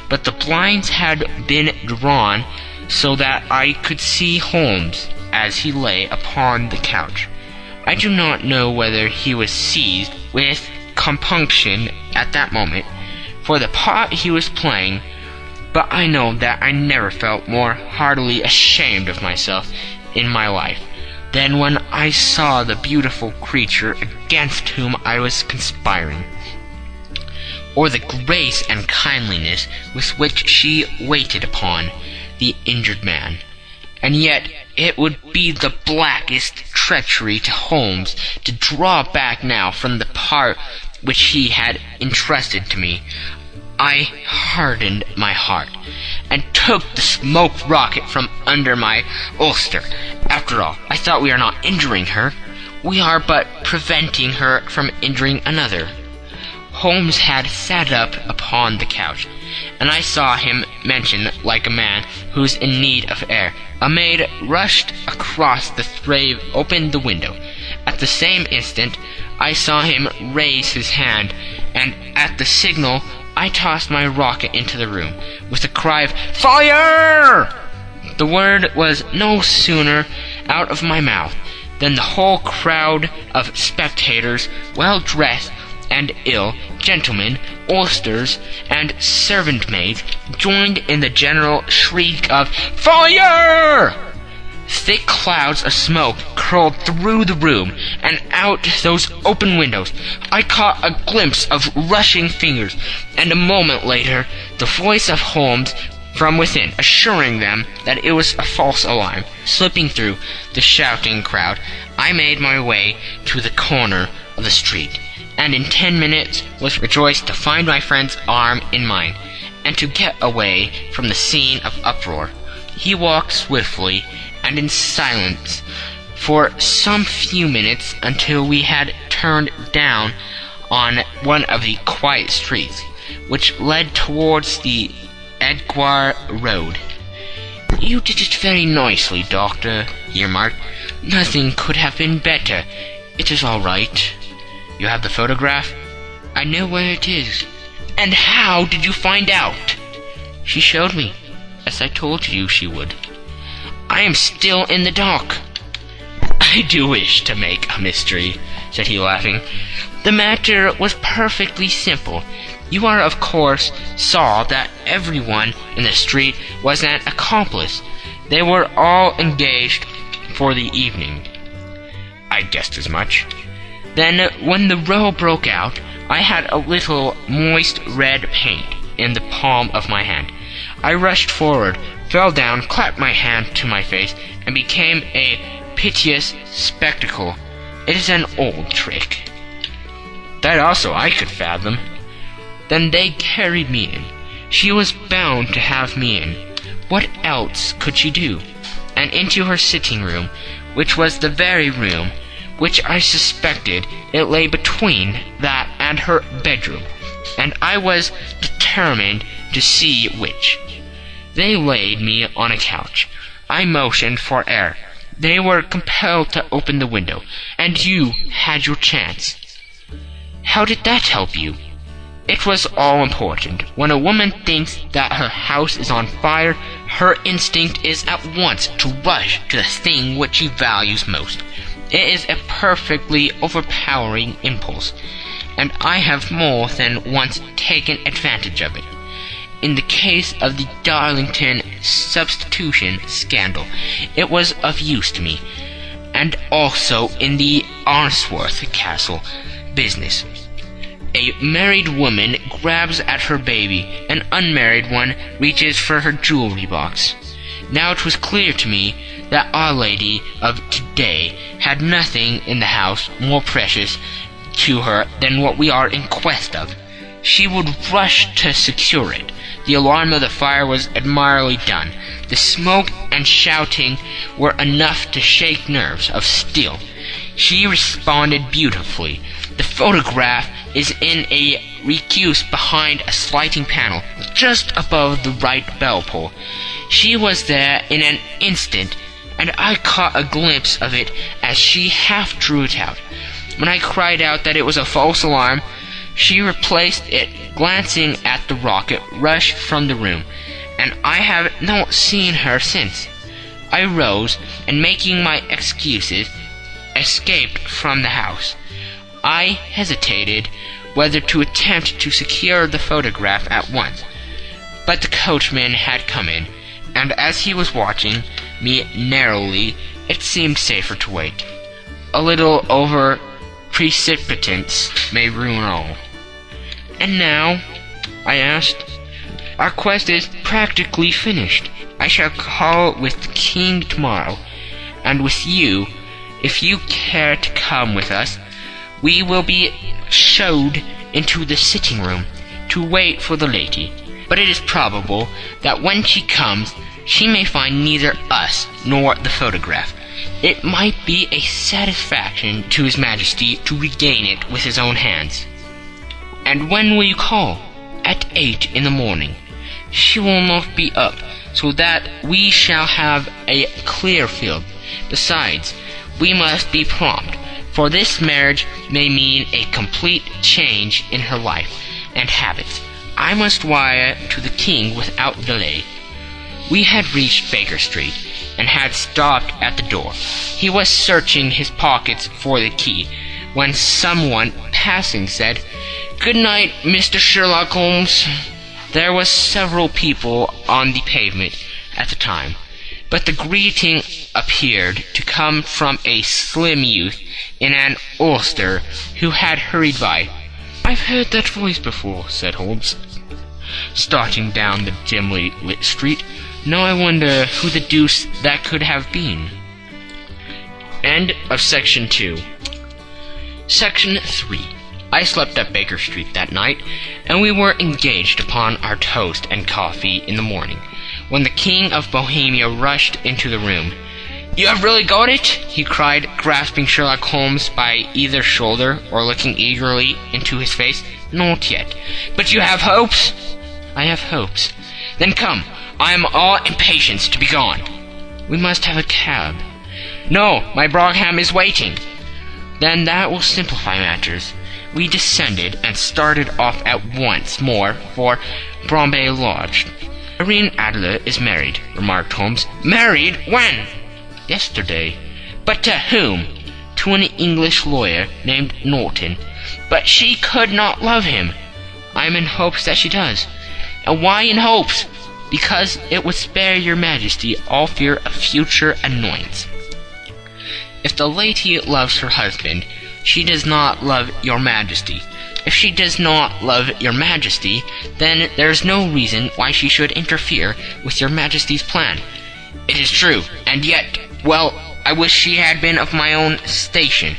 but the blinds had been drawn so that I could see Holmes as he lay upon the couch. I do not know whether he was seized with compunction at that moment for the part he was playing, but I know that I never felt more heartily ashamed of myself in my life than when I saw the beautiful creature against whom I was conspiring, or the grace and kindliness with which she waited upon the injured man. And yet it would be the blackest treachery to Holmes to draw back now from the part which he had entrusted to me. I hardened my heart, and took the smoked rocket from under my ulster. After all, I thought, we are not injuring her. We are but preventing her from injuring another. Holmes had sat up upon the couch, and I saw him motion like a man who's in need of air. A maid rushed across the threshold, opened the window. At the same instant I saw him raise his hand, and at the signal I tossed my rocket into the room, with a cry of "Fire!" The word was no sooner out of my mouth than the whole crowd of spectators, well dressed and ill, gentlemen, ulsters, and servant-maids, joined in the general shriek of "Fire!" Thick clouds of smoke curled through the room and out those open windows. I caught a glimpse of rushing fingers, and a moment later the voice of Holmes from within, assuring them that it was a false alarm. Slipping through the shouting crowd, I made my way to the corner of the street, and in 10 minutes was rejoiced to find my friend's arm in mine, and to get away from the scene of uproar. He walked swiftly and in silence for some few minutes, until we had turned down on one of the quiet streets which led towards the Edgware Road. "You did it very nicely, Doctor," he remarked. "Nothing could have been better. It is all right." "You have the photograph?" "I know where it is." "And how did you find out?" "She showed me, as I told you she would." "I am still in the dark." "I do wish to make a mystery," said he, laughing. "The matter was perfectly simple. You are, of course, saw that everyone in the street was an accomplice. They were all engaged for the evening." "I guessed as much." "Then, when the row broke out, I had a little moist red paint in the palm of my hand. I rushed forward, fell down, clapped my hand to my face, and became a piteous spectacle. It is an old trick." "That also I could fathom." "Then they carried me in. She was bound to have me in. What else could she do? And into her sitting-room, which was the very room which I suspected. It lay between that and her bedroom, and I was determined to see which. They laid me on a couch. I motioned for air. They were compelled to open the window, and you had your chance." "How did that help you?" "It was all important. When a woman thinks that her house is on fire, her instinct is at once to rush to the thing which she values most. It is a perfectly overpowering impulse, and I have more than once taken advantage of it. In the case of the Darlington substitution scandal, it was of use to me, and also in the Arnsworth Castle business. A married woman grabs at her baby, an unmarried one reaches for her jewelry box. Now it was clear to me that Our Lady of today had nothing in the house more precious to her than what we are in quest of. She would rush to secure it. The alarm of the fire was admirably done. The smoke and shouting were enough to shake nerves of steel. She responded beautifully. The photograph is in a recuse behind a sliding panel, just above the right bell pull. She was there in an instant, and I caught a glimpse of it as she half drew it out. When I cried out that it was a false alarm, she replaced it, glancing at the rocket rush from the room, and I have not seen her since. I rose, and making my excuses, escaped from the house. I hesitated whether to attempt to secure the photograph at once, but the coachman had come in, and as he was watching me narrowly, it seemed safer to wait. A little over precipitance may ruin all. "And now?" I asked. "Our quest is practically finished. I shall call with the king tomorrow, and with you, if you care to come with us. We will be showed into the sitting room to wait for the lady, but it is probable that when she comes, she may find neither us nor the photograph. It might be a satisfaction to His Majesty to regain it with his own hands." "And when will you call?" "At 8 in the morning. She will not be up, so that we shall have a clear field. Besides, we must be prompt, for this marriage may mean a complete change in her life and habits. I must wire to the king without delay." We had reached Baker Street, and had stopped at the door. He was searching his pockets for the key, when someone passing said, "Good night, Mr. Sherlock Holmes." There was several people on the pavement at the time, but the greeting appeared to come from a slim youth in an ulster who had hurried by. "I've heard that voice before," said Holmes, starting down the dimly lit street. "Now I wonder who the deuce that could have been." End of Section 2. Section 3. I slept at Baker Street that night, and we were engaged upon our toast and coffee in the morning, when the King of Bohemia rushed into the room. "You have really got it?" he cried, grasping Sherlock Holmes by either shoulder or looking eagerly into his face. "Not yet. But you have hopes?" "I have hopes." "Then come. I am all impatience to be gone." "We must have a cab." "No, my brougham is waiting." "Then that will simplify matters." We descended and started off at once more for Bombay Lodge. "Irene Adler is married," remarked Holmes. "Married? When?" "Yesterday." "But to whom?" "To an English lawyer named Norton." "But she could not love him." "I am in hopes that she does." "And why in hopes?" "Because it would spare your Majesty all fear of future annoyance. If the lady loves her husband, she does not love your Majesty. If she does not love your Majesty, then there is no reason why she should interfere with your Majesty's plan." "It is true, and yet, well, I wish she had been of my own station.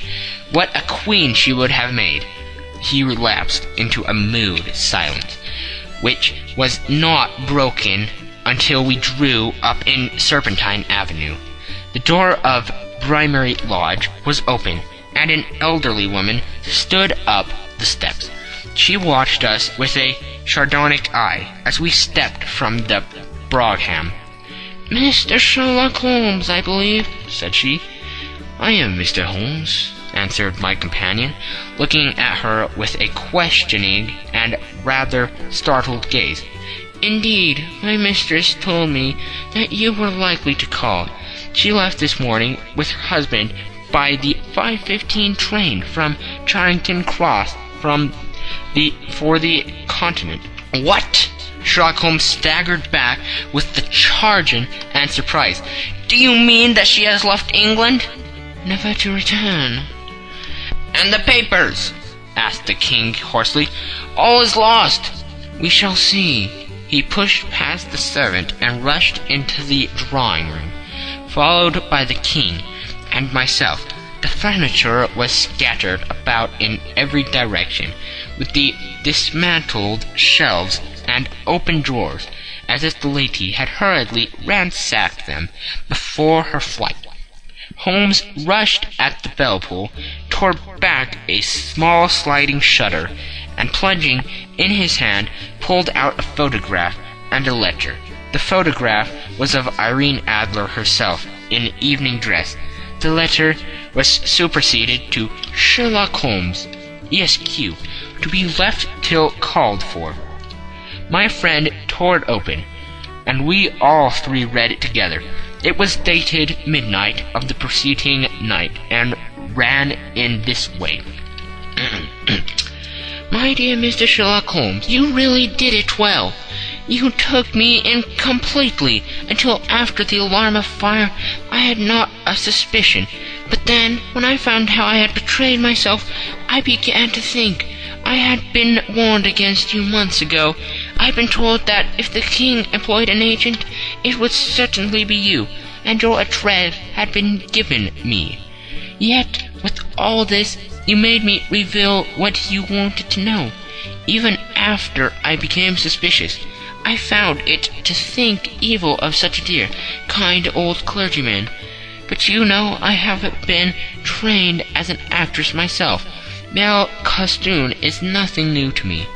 What a queen she would have made." He relapsed into a mood silence, which was not broken until we drew up in Serpentine Avenue. The door of Primary Lodge was open, and an elderly woman stood up the steps. She watched us with a sardonic eye as we stepped from the brougham. "Mr. Sherlock Holmes, I believe," said she. "I am Mr. Holmes," answered my companion, looking at her with a questioning and rather startled gaze. "Indeed, my mistress told me that you were likely to call. She left this morning with her husband by the 5:15 train from Charing Cross for the Continent." "What?" Sherlock Holmes staggered back with the charge and surprise. "Do you mean that she has left England?" "Never to return." "And the papers?" asked the king hoarsely. "All is lost." "We shall see." He pushed past the servant and rushed into the drawing-room, followed by the king and myself. The furniture was scattered about in every direction, with the dismantled shelves and open drawers, as if the lady had hurriedly ransacked them before her flight. Holmes rushed at the bell-pull, tore tore back a small sliding shutter, and plunging in his hand, pulled out a photograph and a letter. The photograph was of Irene Adler herself, in evening dress. The letter was superseded to Sherlock Holmes, ESQ, to be left till called for. My friend tore it open, and we all three read it together. It was dated midnight of the preceding night, and ran in this way. My dear Mr. Sherlock Holmes, you really did it well. You took me in completely. Until after the alarm of fire, I had not a suspicion. But then, when I found how I had betrayed myself, I began to think. I had been warned against you months ago. I had been told that if the king employed an agent, it would certainly be you, and your address had been given me. Yet, with all this, you made me reveal what you wanted to know. Even after I became suspicious, I found it to think evil of such a dear, kind old clergyman. But you know I have been trained as an actress myself. Male costume is nothing new to me.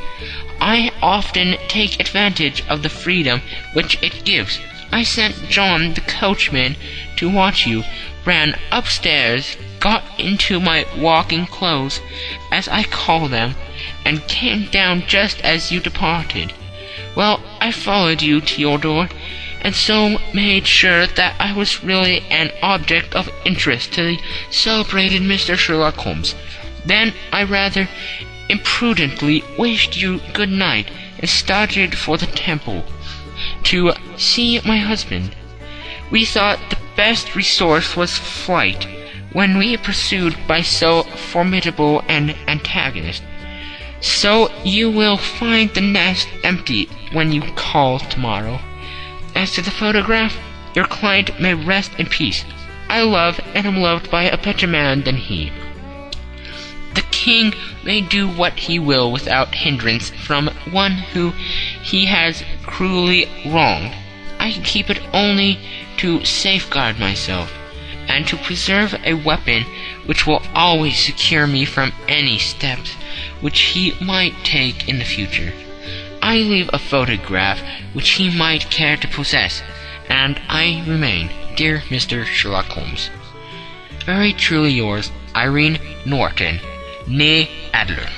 I often take advantage of the freedom which it gives. I sent John the coachman to watch you, ran upstairs, got into my walking clothes, as I call them, and came down just as you departed. Well, I followed you to your door, and so made sure that I was really an object of interest to the celebrated Mr. Sherlock Holmes. Then I rather imprudently wished you good night, and started for the temple to see my husband. We thought the best resource was flight, when we pursued by so formidable an antagonist. So you will find the nest empty when you call tomorrow. As to the photograph, your client may rest in peace. I love and am loved by a better man than he. The king may do what he will without hindrance from one who he has cruelly wronged. I keep it only to safeguard myself, and to preserve a weapon which will always secure me from any steps which he might take in the future. I leave a photograph which he might care to possess, and I remain, dear Mr. Sherlock Holmes, very truly yours, Irene Norton, née Adler.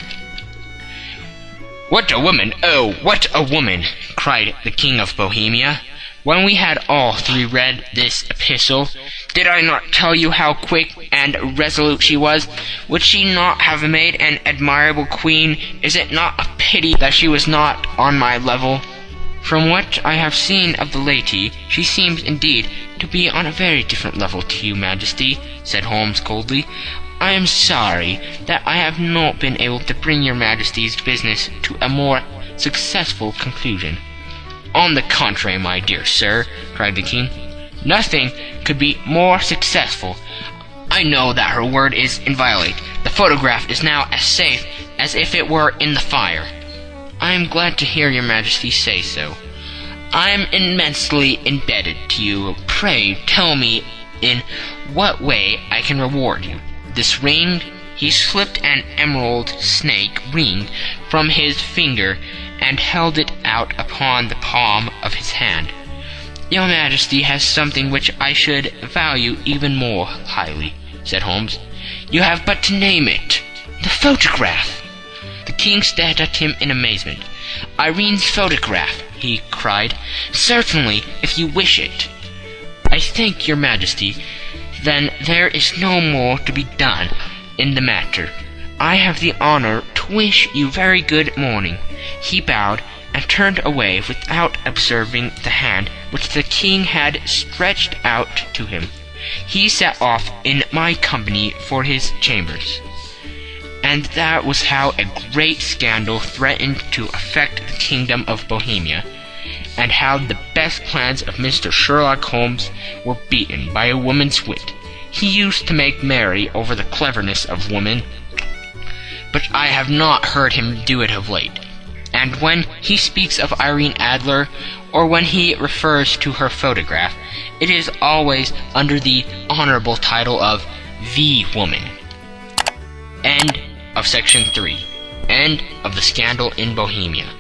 What a woman! Oh, what a woman! Cried the King of Bohemia, when we had all three read this epistle. Did I not tell you how quick and resolute she was? Would she not have made an admirable queen? Is it not a pity that she was not on my level? From what I have seen of the lady, she seems indeed to be on a very different level to you, Majesty, said Holmes coldly. I am sorry that I have not been able to bring your Majesty's business to a more successful conclusion. On the contrary, my dear sir, cried the king, nothing could be more successful. I know that her word is inviolate. The photograph is now as safe as if it were in the fire. I am glad to hear your Majesty say so. I am immensely indebted to you. Pray tell me in what way I can reward you. This ring, he slipped an emerald snake ring from his finger and held it out upon the palm of his hand. Your Majesty has something which I should value even more highly, said Holmes. You have but to name it. The photograph. The king stared at him in amazement. Irene's photograph, he cried. Certainly, if you wish it. I thank your Majesty. Then there is no more to be done in the matter. I have the honor to wish you very good morning. He bowed and turned away without observing the hand which the king had stretched out to him. He set off in my company for his chambers. And that was how a great scandal threatened to affect the kingdom of Bohemia, and how the best plans of Mr. Sherlock Holmes were beaten by a woman's wit. He used to make merry over the cleverness of women, but I have not heard him do it of late. And when he speaks of Irene Adler, or when he refers to her photograph, it is always under the honorable title of the woman. End of section 3. End of the scandal in Bohemia.